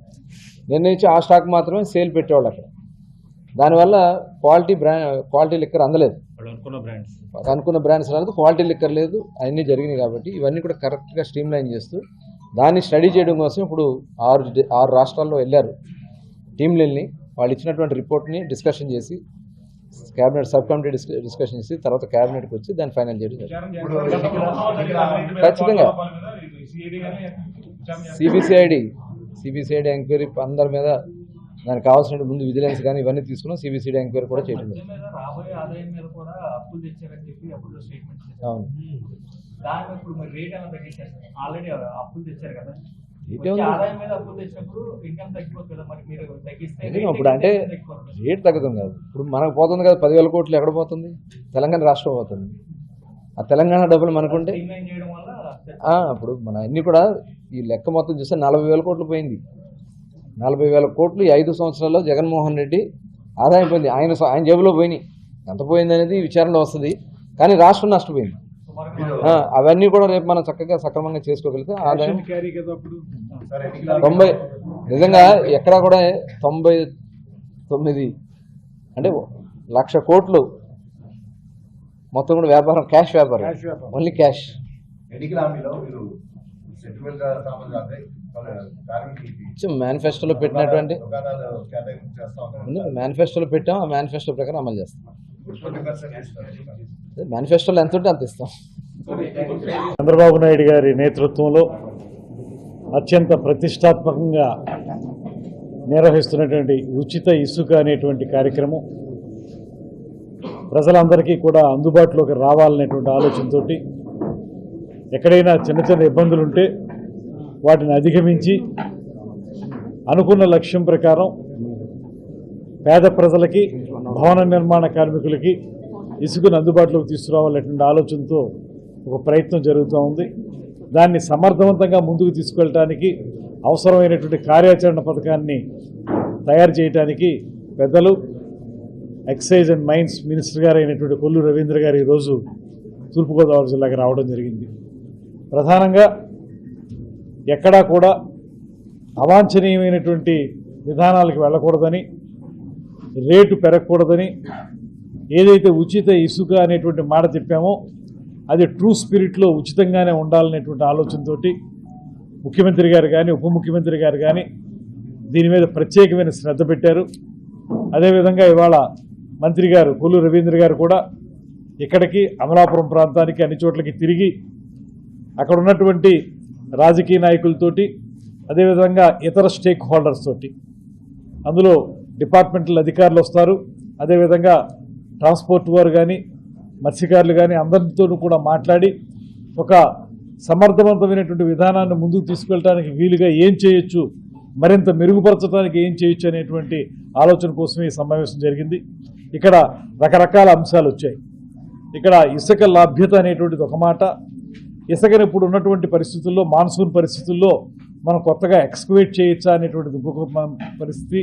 నిర్ణయించి ఆ స్టాక్ మాత్రమే సేల్ పెట్టేవాళ్ళు అక్కడ. దానివల్ల క్వాలిటీ లిక్కర్ అందలేదు, అనుకున్న బ్రాండ్స్ రాలేదు, క్వాలిటీ లిక్కర్ లేదు, అవన్నీ జరిగినాయి. కాబట్టి ఇవన్నీ కూడా కరెక్ట్గా స్ట్రీమ్ లైన్ చేస్తూ దాన్ని స్టడీ చేయడం కోసం ఇప్పుడు 6 రాష్ట్రాల్లో వెళ్ళారు టీంలు. వెళ్ళి వాళ్ళు ఇచ్చినటువంటి రిపోర్ట్ని డిస్కషన్ చేసి క్యాబినెట్ సబ్ కమిటీ డిస్కషన్ చేసి తర్వాత క్యాబినెట్కి వచ్చి దాన్ని ఫైనల్ చేయడం జరిగింది. ఖచ్చితంగా సిబిసిఐడి ఎంక్వైరీ అందరి మీద దానికి కావాల్సిన ముందు విజిలెన్స్ కానీ ఇవన్నీ తీసుకున్నాం. సిబిసిఐడి ఎంక్వైరీ కూడా చేయడం జరిగింది. అవును, ఇప్పుడు అంటే రేట్ తగ్గుతుంది కదా, ఇప్పుడు మనకు పోతుంది కదా 10,000 కోట్లు. ఎక్కడ పోతుంది? తెలంగాణ రాష్ట్రం పోతుంది. ఆ తెలంగాణ డబ్బులు మనకుంటే ఇప్పుడు మన అన్నీ కూడా ఈ లెక్క మొత్తం చూస్తే 40,000 కోట్లు పోయింది. 40,000 కోట్లు ఈ 5 సంవత్సరాల్లో జగన్మోహన్ రెడ్డి ఆదాయం పోయింది. ఆయన జేబులో పోయినాయి. ఎంత పోయింది అనేది విచారణలో వస్తుంది, కానీ రాష్ట్రం నష్టపోయింది. అవన్నీ కూడా రేపు మనం చక్కగా సక్రమంగా చేసుకోగలిగితే ఆదాయం 90, నిజంగా ఎక్కడా కూడా 99 అంటే 1,00,000 కోట్లు మొత్తం కూడా వ్యాపారం, క్యాష్ వ్యాపారం, ఓన్లీ క్యాష్. మేనిఫెస్టోలో పెట్టినటువంటి మేనిఫెస్టోలో పెట్టాం, ఆ మేనిఫెస్టో ప్రకారం అమలు చేస్తాం. మేనిఫెస్టోలో ఎంత ఉంటే అంత ఇస్తాం. చంద్రబాబు నాయుడు గారి నేతృత్వంలో అత్యంత ప్రతిష్టాత్మకంగా నిర్వహిస్తున్నటువంటి ఉచిత ఇసుక అనేటువంటి కార్యక్రమం ప్రజలందరికీ కూడా అందుబాటులోకి రావాలనేటువంటి ఆలోచనతో ఎక్కడైనా చిన్న చిన్న ఇబ్బందులు ఉంటే వాటిని అధిగమించి అనుకున్న లక్ష్యం ప్రకారం పేద ప్రజలకి, భవన నిర్మాణ కార్మికులకి ఇసుకను అందుబాటులోకి తీసుకురావాలనేటువంటి ఆలోచనతో ఒక ప్రయత్నం జరుగుతూ ఉంది. దాన్ని సమర్థవంతంగా ముందుకు తీసుకెళ్ళటానికి అవసరమైనటువంటి కార్యాచరణ పథకాన్ని తయారు చేయడానికి పెద్దలు ఎక్సైజ్ అండ్ మైన్స్ మినిస్టర్ గారు అయినటువంటి కొల్లు రవీంద్ర గారు ఈరోజు తూర్పుగోదావరి జిల్లాకి రావడం జరిగింది. ప్రధానంగా ఎక్కడా కూడా అవాంఛనీయమైనటువంటి విధానాలకు వెళ్ళకూడదని, రేటు పెరగకూడదని, ఏదైతే ఉచిత ఇసుక అనేటువంటి మాట చెప్పామో అది ట్రూ స్పిరిట్లో ఉచితంగానే ఉండాలనేటువంటి ఆలోచనతోటి ముఖ్యమంత్రి గారు కానీ ఉప ముఖ్యమంత్రి గారు కానీ దీని మీద ప్రత్యేకమైన శ్రద్ధ పెట్టారు. అదేవిధంగా ఇవాళ మంత్రి గారు కొల్లు రవీంద్ర గారు కూడా ఇక్కడికి అమలాపురం ప్రాంతానికి అన్ని చోట్లకి తిరిగి అక్కడ ఉన్నటువంటి రాజకీయ నాయకులతోటి అదేవిధంగా ఇతర స్టేక్ హోల్డర్స్ తోటి, అందులో డిపార్ట్మెంటల్ అధికారులు వస్తారు, అదేవిధంగా ట్రాన్స్పోర్ట్ వారు కానీ మత్స్యకారులు కానీ అందరితోనూ కూడా మాట్లాడి ఒక సమర్థవంతమైనటువంటి విధానాన్ని ముందుకు తీసుకెళ్ళడానికి వీలుగా ఏం చేయొచ్చు, మరింత మెరుగుపరచడానికి ఏం చేయొచ్చు అనేటువంటి ఆలోచన కోసం ఈ సమావేశం జరిగింది. ఇక్కడ రకరకాల అంశాలు వచ్చాయి. ఇక్కడ ఇసుక లభ్యత అనేటువంటిది ఒక మాట. ఇసుకను ఇప్పుడు ఉన్నటువంటి పరిస్థితుల్లో, మాన్సూన్ పరిస్థితుల్లో మనం కొత్తగా ఎక్స్కవేట్ చేయొచ్చా అనేటువంటిది ఇంకొక పరిస్థితి.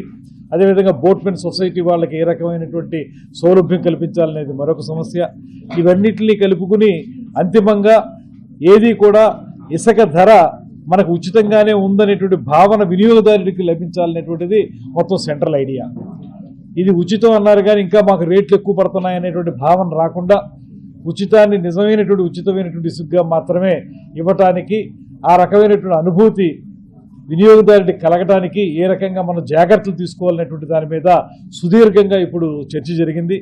అదేవిధంగా బోట్మెన్ సొసైటీ వాళ్ళకి ఏ రకమైనటువంటి సౌలభ్యం కల్పించాలనేది మరొక సమస్య. ఇవన్నిటినీ కలుపుకుని అంతిమంగా ఏది కూడా ఇసుక ధర మనకు ఉచితంగానే ఉందనేటువంటి భావన వినియోగదారుడికి లభించాలనేటువంటిది మొత్తం సెంట్రల్ ఐడియా. ఇది ఉచితం అన్నారు కానీ ఇంకా మాకు రేట్లు ఎక్కువ పడుతున్నాయి అనేటువంటి భావన రాకుండా ఉచితాన్ని నిజమైనటువంటి ఉచితమైనటువంటి ఇసుకగా మాత్రమే ఇవ్వటానికి, ఆ రకమైనటువంటి అనుభూతి వినియోగదారుడికి కలగటానికి ఏ రకంగా మనం జాగ్రత్తలు తీసుకోవాలనేటువంటి దాని మీద సుదీర్ఘంగా ఇప్పుడు చర్చ జరిగింది.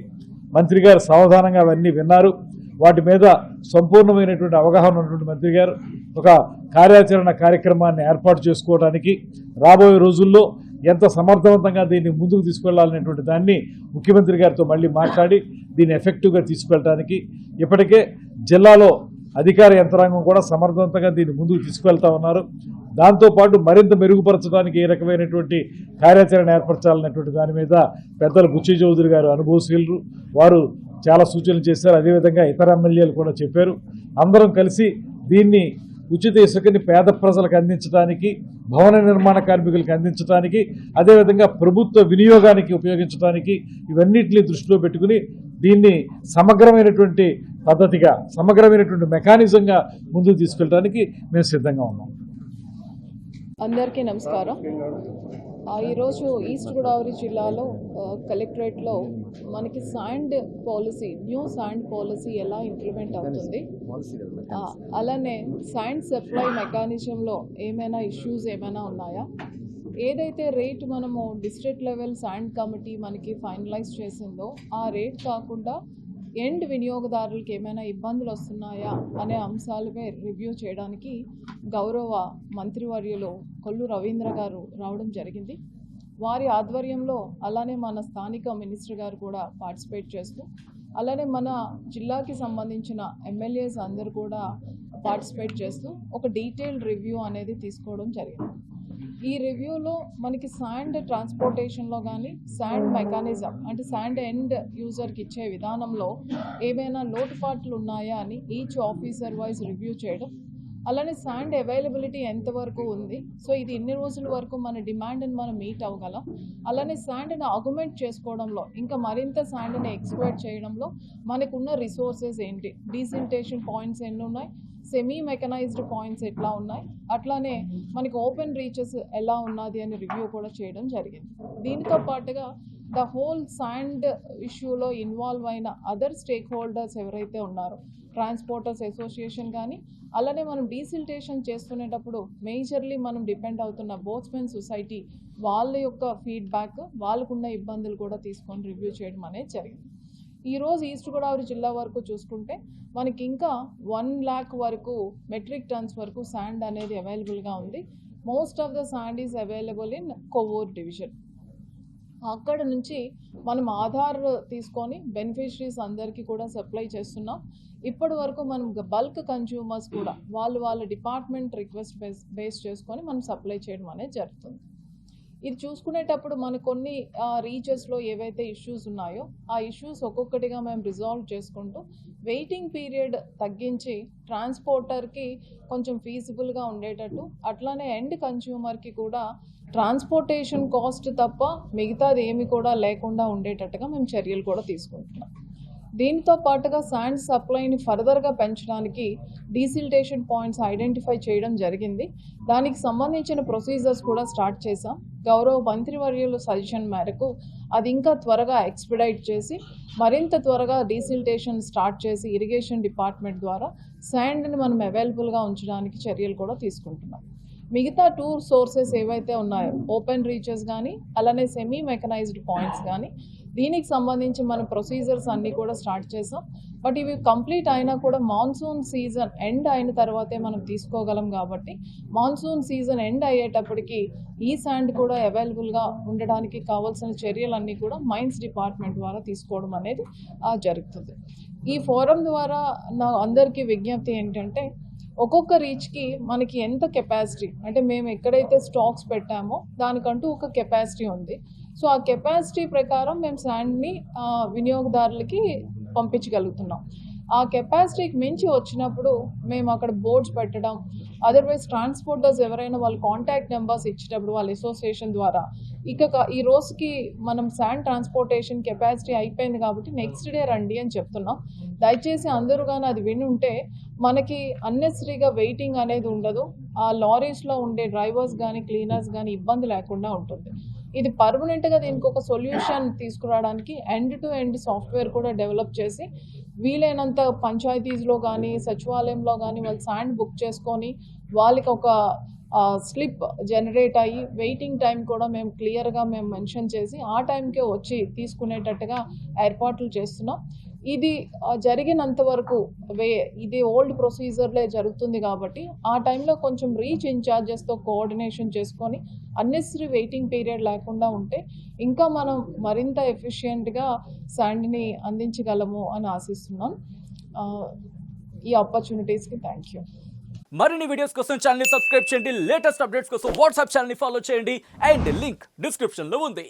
మంత్రి గారు సావధానంగా అవన్నీ విన్నారు. వాటి మీద సంపూర్ణమైనటువంటి అవగాహన ఉన్నటువంటి మంత్రి గారు ఒక కార్యాచరణ కార్యక్రమాన్ని ఏర్పాటు చేసుకోవడానికి రాబోయే రోజుల్లో ఎంత సమర్థవంతంగా దీన్ని ముందుకు తీసుకెళ్లాలనేటువంటి దాన్ని ముఖ్యమంత్రి గారితో మళ్ళీ మాట్లాడి దీన్ని ఎఫెక్టివ్గా తీసుకెళ్ళడానికి ఇప్పటికే జిల్లాలో అధికార యంత్రాంగం కూడా సమర్థవంతంగా దీన్ని ముందుకు తీసుకువెళ్తా ఉన్నారు. దాంతోపాటు మరింత మెరుగుపరచడానికి ఏ రకమైనటువంటి కార్యాచరణ ఏర్పరచాలనేటువంటి దాని మీద పెద్దలు బుచ్చి చౌదరి గారు అనుభవశీలు, వారు చాలా సూచనలు చేశారు. అదేవిధంగా ఇతర ఎమ్మెల్యేలు కూడా చెప్పారు. అందరం కలిసి దీన్ని ఉచిత ఇసుకని పేద ప్రజలకు అందించడానికి, భవన నిర్మాణ కార్మికులకు అందించడానికి, అదేవిధంగా ప్రభుత్వ వినియోగానికి ఉపయోగించడానికి ఇవన్నిటిని దృష్టిలో పెట్టుకుని దీన్ని సమగ్రమైనటువంటి పద్ధతిగా, సమగ్రమైనటువంటి మెకానిజంగా ముందుకు తీసుకెళ్ళడానికి మేము సిద్ధంగా ఉన్నాం. అందరికీ నమస్కారం. ఈరోజు ఈస్ట్ గోదావరి జిల్లాలో కలెక్టరేట్లో మనకి sand policy, new sand policy ఎలా ఇంప్లిమెంట్ అవుతుంది, అలానే శాండ్ సప్లై మెకానిజంలో ఏమైనా ఇష్యూస్ ఏమైనా ఉన్నాయా, ఏదైతే రేట్ మనము డిస్ట్రిక్ట్ లెవెల్ శాండ్ కమిటీ మనకి ఫైనలైజ్ చేసిందో ఆ రేట్ కాకుండా ఎండ్ వినియోగదారులకు ఏమైనా ఇబ్బందులు వస్తున్నాయా అనే అంశాలపై రివ్యూ చేయడానికి గౌరవ మంత్రివర్యులు కొల్లు రవీంద్ర గారు రావడం జరిగింది. వారి ఆధ్వర్యంలో అలానే మన స్థానిక మినిస్టర్ గారు కూడా పార్టిసిపేట్ చేస్తూ, అలానే మన జిల్లాకి సంబంధించిన ఎమ్మెల్యేస్ అందరూ కూడా పార్టిసిపేట్ చేస్తూ ఒక డీటెయిల్డ్ రివ్యూ అనేది తీసుకోవడం జరిగింది. ఈ రివ్యూలో మనకి శాండ్ ట్రాన్స్పోర్టేషన్లో కానీ శాండ్ మెకానిజం అంటే శాండ్ ఎండ్ యూజర్కి ఇచ్చే విధానంలో ఏమైనా లోటుపాట్లు ఉన్నాయా అని ఈచ్ ఆఫీసర్ వైజ్ రివ్యూ చేయడం, అలానే శాండ్ అవైలబిలిటీ ఎంతవరకు ఉంది, సో ఇది ఎన్ని రోజుల వరకు మన డిమాండ్ని మనం మీట్ అవ్వగలం, అలానే శాండ్ని ఆగ్మెంట్ చేసుకోవడంలో ఇంకా మరింత శాండ్ని ఎక్స్ప్లోర్ చేయడంలో మనకున్న రిసోర్సెస్ ఏంటి, డీసిల్టేషన్ పాయింట్స్ ఎన్ని ఉన్నాయి, సెమీ మెకనైజ్డ్ పాయింట్స్ ఎట్లా ఉన్నాయి, అట్లానే మనకి ఓపెన్ రీచెస్ ఎలా ఉన్నది అని రివ్యూ కూడా చేయడం జరిగింది. దీనితో పాటుగా ద హోల్ శాండ్ ఇష్యూలో ఇన్వాల్వ్ అయిన అదర్ స్టేక్ హోల్డర్స్ ఎవరైతే ఉన్నారో, ట్రాన్స్పోర్టర్స్ అసోసియేషన్ కానీ, అలానే మనం డీసిల్టేషన్ చేస్తునేటప్పుడు మేజర్లీ మనం డిపెండ్ అవుతున్న బోట్స్మెన్ సొసైటీ వాళ్ళ యొక్క ఫీడ్బ్యాక్, వాళ్ళకున్న ఇబ్బందులు కూడా తీసుకొని రివ్యూ చేయడం అనేది జరిగింది. ఈరోజు ఈస్ట్ గోదావరి జిల్లా వరకు చూసుకుంటే మనకి ఇంకా 1 lakh వరకు మెట్రిక్ టన్స్ వరకు శాండ్ అనేది అవైలబుల్గా ఉంది. Most of the sand is available in Kovvur division. అక్కడ నుంచి మనం ఆధార్ తీసుకొని బెనిఫిషరీస్ అందరికీ కూడా సప్లై చేస్తున్నాం. ఇప్పటి వరకు మనం బల్క్ కన్జ్యూమర్స్ కూడా వాళ్ళ డిపార్ట్మెంట్ రిక్వెస్ట్ బేస్ చేసుకొని మనం సప్లై చేయడం అనేది జరుగుతుంది. ఇది చూసుకునేటప్పుడు మనకు కొన్ని రీచెస్లో ఏవైతే ఇష్యూస్ ఉన్నాయో ఆ ఇష్యూస్ ఒక్కొక్కటిగా మేము రిజాల్వ్ చేసుకుంటూ వెయిటింగ్ పీరియడ్ తగ్గించి ట్రాన్స్పోర్టర్కి కొంచెం ఫీజిబుల్గా ఉండేటట్టు, అట్లానే ఎండ్ కన్జ్యూమర్కి కూడా ట్రాన్స్పోర్టేషన్ కాస్ట్ తప్ప మిగతాది ఏమి కూడా లేకుండా ఉండేటట్టుగా మేము చర్యలు కూడా తీసుకుంటున్నాం. దీంతో పాటుగా శాండ్ సప్లైని ఫర్దర్గా పెంచడానికి డీసిల్టేషన్ పాయింట్స్ ఐడెంటిఫై చేయడం జరిగింది. దానికి సంబంధించిన ప్రొసీజర్స్ కూడా స్టార్ట్ చేశాం. గౌరవ మంత్రివర్యుల సజెషన్ మేరకు అది ఇంకా త్వరగా ఎక్స్పెడైట్ చేసి మరింత త్వరగా డీసిల్టేషన్ స్టార్ట్ చేసి ఇరిగేషన్ డిపార్ట్మెంట్ ద్వారా శాండ్ని మనం అవైలబుల్గా ఉంచడానికి చర్యలు కూడా తీసుకుంటున్నాం. మిగతా 2 సోర్సెస్ ఏవైతే ఉన్నాయో ఓపెన్ రీచెస్ కానీ అలానే సెమీ మెకనైజ్డ్ పాయింట్స్ కానీ దీనికి సంబంధించి మన ప్రొసీజర్స్ అన్నీ కూడా స్టార్ట్ చేసాం. బట్ ఇవి కంప్లీట్ అయినా కూడా మాన్సూన్ సీజన్ ఎండ్ అయిన తర్వాతే మనం తీసుకోగలం కాబట్టి మాన్సూన్ సీజన్ ఎండ్ అయ్యేటప్పటికి ఈ శాండ్ కూడా అవైలబుల్గా ఉండడానికి కావాల్సిన చర్యలన్నీ కూడా మైన్స్ డిపార్ట్మెంట్ ద్వారా తీసుకోవడం అనేది జరుగుతుంది. ఈ ఫోరం ద్వారా నా అందరికీ విజ్ఞప్తి ఏంటంటే ఒక్కొక్క రీచ్కి మనకి ఎంత కెపాసిటీ అంటే మేము ఎక్కడైతే స్టాక్స్ పెట్టామో దానికంటూ ఒక కెపాసిటీ ఉంది. సో ఆ కెపాసిటీ ప్రకారం మేము శాండ్ని వినియోగదారులకి పంపించగలుగుతున్నాం. ఆ కెపాసిటీకి మించి వచ్చినప్పుడు మేము అక్కడ బోర్డ్స్ పెట్టడం, అదర్వైజ్ ట్రాన్స్పోర్టర్స్ ఎవరైనా వాళ్ళ కాంటాక్ట్ నెంబర్స్ ఇచ్చేటప్పుడు వాళ్ళ అసోసియేషన్ ద్వారా ఈ రోజుకి మనం శాండ్ ట్రాన్స్పోర్టేషన్ కెపాసిటీ అయిపోయింది కాబట్టి నెక్స్ట్ డే రండి అని చెప్తున్నాం. దయచేసి అందరూ కానీ అది వినుంటే మనకి అన్నెసరీగా వెయిటింగ్ అనేది ఉండదు. ఆ లారీస్లో ఉండే డ్రైవర్స్ కానీ క్లీనర్స్ కానీ ఇబ్బంది లేకుండా ఉంటుంది. ఇది పర్మనెంట్గా దీనికి ఒక సొల్యూషన్ తీసుకురావడానికి ఎండ్ టు ఎండ్ సాఫ్ట్వేర్ కూడా డెవలప్ చేసి వీలైనంత పంచాయతీస్లో కానీ సచివాలయంలో కానీ వాళ్ళు శాండ్ బుక్ చేసుకొని వాళ్ళకి ఒక స్లిప్ జనరేట్ అయ్యి వెయిటింగ్ టైం కూడా మేము క్లియర్గా మెన్షన్ చేసి ఆ టైంకే వచ్చి తీసుకునేటట్టుగా ఏర్పాట్లు చేస్తున్నాం. ఇది జరిగినంత వరకు ఇది ఓల్డ్ ప్రొసీజర్లే జరుగుతుంది కాబట్టి ఆ టైంలో కొంచెం రీచ్ ఇన్ఛార్జెస్తో కోఆర్డినేషన్ చేసుకొని అన్నెసరీ వెయిటింగ్ పీరియడ్ లేకుండా ఉంటే ఇంకా మనం మరింత ఎఫిషియెంట్గా శాండ్ని అందించగలము అని ఆశిస్తున్నాం. ఈ ఆపర్చునిటీస్కి థ్యాంక్ యూ. మరిన్ని వీడియోస్ కోసం ఛానల్ ని సబ్స్క్రైబ్ చేయండి. లేటెస్ట్ అప్డేట్స్ కోసం వాట్సాప్ ఛానల్ ని ఫాలో చేయండి అండ్ లింక్ డిస్క్రిప్షన్ లో ఉంది.